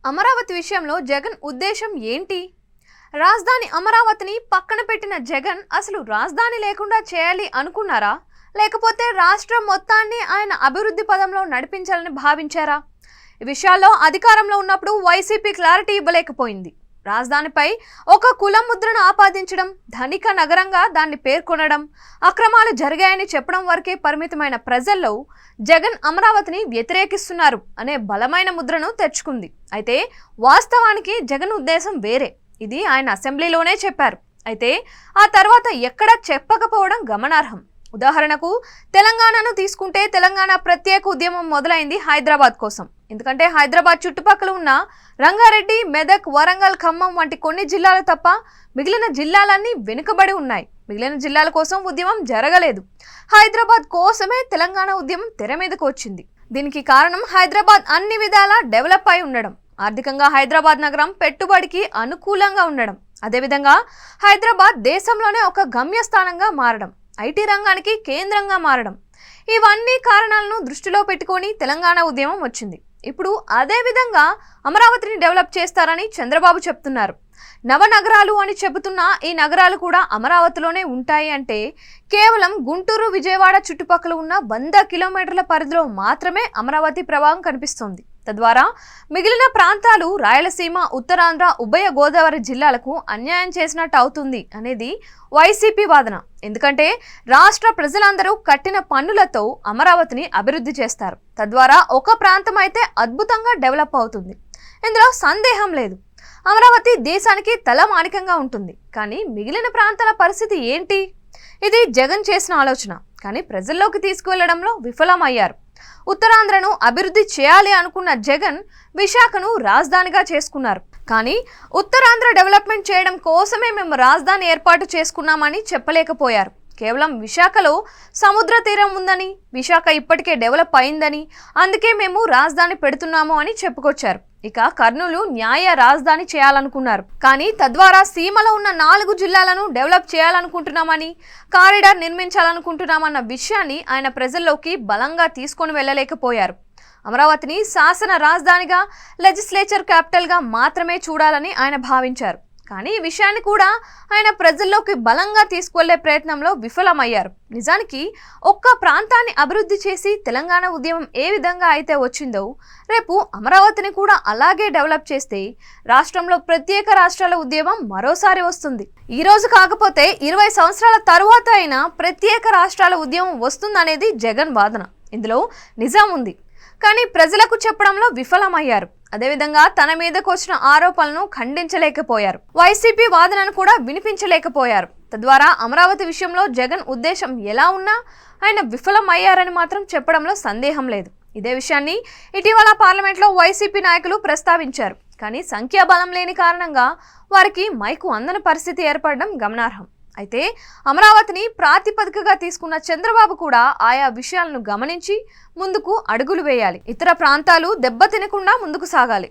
అమరావతి విషయంలో జగన్ ఉద్దేశం ఏంటి? రాజధాని అమరావతిని పక్కన పెట్టిన జగన్ అసలు రాజధాని లేకుండా చేయాలి అనుకున్నారా? లేకపోతే రాష్ట్రం మొత్తాన్ని ఆయన అభివృద్ధి పదంలో నడిపించాలని భావించారా? ఈ విషయాల్లో అధికారంలో ఉన్నప్పుడు వైసీపీ క్లారిటీ ఇవ్వలేకపోయింది. రాజధానిపై ఒక కులం ముద్రను ఆపాదించడం, ధనిక నగరంగా దాన్ని పేర్కొనడం, అక్రమాలు జరిగాయని చెప్పడం వరకే పరిమితమైన ప్రజల్లో జగన్ అమరావతిని వ్యతిరేకిస్తున్నారు అనే బలమైన ముద్రను తెచ్చుకుంది. అయితే వాస్తవానికి జగన్ ఉద్దేశం వేరే. ఇది ఆయన అసెంబ్లీలోనే చెప్పారు. అయితే ఆ తర్వాత ఎక్కడా చెప్పకపోవడం గమనార్హం. ఉదాహరణకు తెలంగాణను తీసుకుంటే తెలంగాణ ప్రత్యేక ఉద్యమం మొదలైంది హైదరాబాద్ కోసం. ఎందుకంటే హైదరాబాద్ చుట్టుపక్కల ఉన్న రంగారెడ్డి, మెదక్, వరంగల్, ఖమ్మం వంటి కొన్ని జిల్లాలు తప్ప మిగిలిన జిల్లాలన్నీ వెనుకబడి ఉన్నాయి. మిగిలిన జిల్లాల కోసం ఉద్యమం జరగలేదు. హైదరాబాద్ కోసమే తెలంగాణ ఉద్యమం తెర మీదకు వచ్చింది. దీనికి కారణం హైదరాబాద్ అన్ని విధాలా డెవలప్ అయి ఉండడం, ఆర్థికంగా హైదరాబాద్ నగరం పెట్టుబడికి అనుకూలంగా ఉండడం, అదేవిధంగా హైదరాబాద్ దేశంలోనే ఒక గమ్యస్థానంగా మారడం, ఐటీ రంగానికి కేంద్రంగా మారడం, ఇవన్నీ కారణాలను దృష్టిలో పెట్టుకొని తెలంగాణ ఉద్యమం వచ్చింది. ఇప్పుడు అదే విధంగా అమరావతిని డెవలప్ చేస్తారని చంద్రబాబు చెప్తున్నారు. నవనగరాలు అని చెబుతున్న ఈ నగరాలు కూడా అమరావతిలోనే ఉంటాయి అంటే కేవలం గుంటూరు, విజయవాడ చుట్టుపక్కల ఉన్న 100 కిలోమీటర్ల పరిధిలో మాత్రమే అమరావతి ప్రభావం కనిపిస్తోంది. తద్వారా మిగిలిన ప్రాంతాలు రాయలసీమ, ఉత్తరాంధ్ర, ఉభయ గోదావరి జిల్లాలకు అన్యాయం చేసినట్టు అవుతుంది అనేది వైసీపీ వాదన. ఎందుకంటే రాష్ట్ర ప్రజలందరూ కట్టిన పన్నులతో అమరావతిని అభివృద్ధి చేస్తారు. తద్వారా ఒక ప్రాంతం అయితే అద్భుతంగా డెవలప్ అవుతుంది. ఇందులో సందేహం లేదు. అమరావతి దేశానికి తలమానికంగా ఉంటుంది. కానీ మిగిలిన ప్రాంతాల పరిస్థితి ఏంటి? ఇది జగన్ చేసిన ఆలోచన, కానీ ప్రజల్లోకి తీసుకువెళ్లడంలో విఫలమయ్యారు. ఉత్తరాంధ్రను అభివృద్ధి చేయాలి అనుకున్న జగన్ విశాఖను రాజధానిగా చేసుకున్నారు. కానీ ఉత్తరాంధ్ర డెవలప్మెంట్ చేయడం కోసమే మేము రాజధాని ఏర్పాటు చేసుకున్నామని చెప్పలేకపోయారు. కేవలం విశాఖలో సముద్ర తీరం ఉందని, విశాఖ ఇప్పటికే డెవలప్ అయిందని, అందుకే మేము రాజధాని పెడుతున్నాము అని చెప్పుకొచ్చారు. ఇక కర్నూలు న్యాయ రాజధాని చేయాలనుకున్నారు. కానీ తద్వారా సీమలో ఉన్న 4 జిల్లాలను డెవలప్ చేయాలనుకుంటున్నామని, కారిడార్ నిర్మించాలనుకుంటున్నామన్న విషయాన్ని ఆయన ప్రజల్లోకి బలంగా తీసుకొని వెళ్ళలేకపోయారు. అమరావతిని శాసన రాజధానిగా, లెజిస్లేచర్ క్యాపిటల్గా మాత్రమే చూడాలని ఆయన భావించారు. కానీ ఈ విషయాన్ని కూడా ఆయన ప్రజల్లోకి బలంగా తీసుకువెళ్లే ప్రయత్నంలో విఫలమయ్యారు. నిజానికి ఒక్క ప్రాంతాన్ని అభివృద్ధి చేసి తెలంగాణ ఉద్యమం ఏ విధంగా అయితే వచ్చిందో, రేపు అమరావతిని కూడా అలాగే డెవలప్ చేస్తే రాష్ట్రంలో ప్రత్యేక రాష్ట్రాల ఉద్యమం మరోసారి వస్తుంది. ఈ రోజు కాకపోతే 20 సంవత్సరాల తరువాత అయినా ప్రత్యేక రాష్ట్రాల ఉద్యమం వస్తుందనేది జగన్ వాదన. ఇందులో నిజం ఉంది, కానీ ప్రజలకు చెప్పడంలో విఫలమయ్యారు. అదేవిధంగా తన మీదకు వచ్చిన ఆరోపణలను ఖండించలేకపోయారు. వైసీపీ వాదనను కూడా వినిపించలేకపోయారు. తద్వారా అమరావతి విషయంలో జగన్ ఉద్దేశం ఎలా ఉన్నా ఆయన విఫలమయ్యారని మాత్రం చెప్పడంలో సందేహం లేదు. ఇదే విషయాన్ని ఇటీవల పార్లమెంట్లో వైసీపీ నాయకులు ప్రస్తావించారు. కానీ సంఖ్యాబలం లేని కారణంగా వారికి మైకు అందని పరిస్థితి ఏర్పడడం గమనార్హం. అయితే అమరావతిని ప్రాతిపదికగా తీసుకున్న చంద్రబాబు కూడా ఆయా విషయాలను గమనించి ముందుకు అడుగులు వేయాలి. ఇతర ప్రాంతాలు దెబ్బతినకుండా ముందుకు సాగాలి.